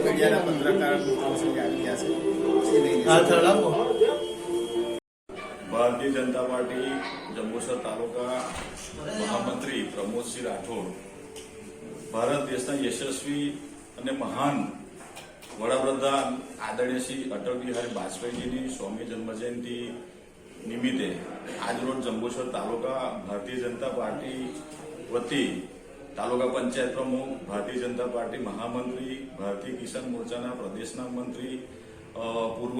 મીડિયાના પત્રકાર આવી ગયા છે। भारतीय जनता पार्टी जंबूसर तालुका महामंत्री प्रमोद सिंह राठौड़ भारत देशना यशस्वी અને મહાન વડાપ્રધાન આદરણીય શ્રી અટલ બિહારી વાજપેયીજીની 100મી જન્મજયંતિ નિમિત્તે આજરોજ જંબુસર તાલુકા ભારતીય જનતા પાર્ટી વતી તાલુકા પંચાયત પ્રમુખ, ભારતીય જનતા પાર્ટી મહામંત્રી, ભારતીય કિસાન મોરચાના પ્રદેશના મંત્રી, પૂર્વ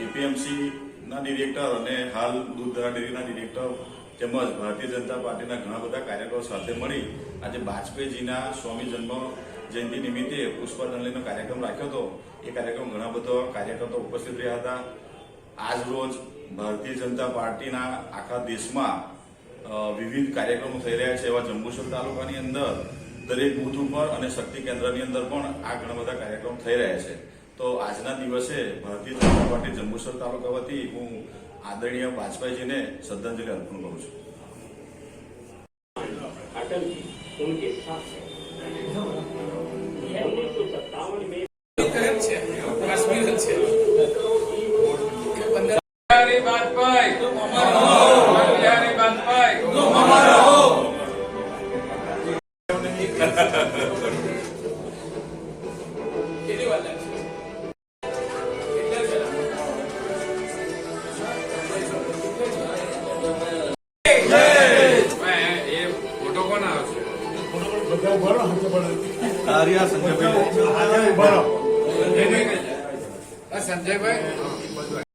એપીએમસી ના ડિરેક્ટર અને હાલ દૂધધારા ડેરીના ડિરેક્ટર તેમજ ભારતીય જનતા પાર્ટીના ઘણા બધા કાર્યકરો સાથે મળી આજે વાજપેયીજીના 100મી જન્મ જયંતિ નિમિત્તે પુષ્પાંજલિનો કાર્યક્રમ રાખ્યો હતો। એ કાર્યક્રમ ઘણા બધા કાર્યકર્તાઓ ઉપસ્થિત રહ્યા હતા। આજ રોજ ભારતીય જનતા પાર્ટીના આખા દેશમાં વિવિધ કાર્યક્રમો થઈ રહ્યા છે। એવા જંબુસર તાલુકાની અંદર દરેક બૂથ ઉપર અને શક્તિ કેન્દ્રની અંદર પણ આ ઘણા બધા કાર્યક્રમ થઈ રહ્યા છે। તો આજના દિવસે ભારતીય જનતા પાર્ટી જંબુસર તાલુકા વતી હું આદરણીય વાજપેયીજીને શ્રદ્ધાંજલિ અર્પણ કરું છું। अटल जी उनके साथ 1957 में संजय भाई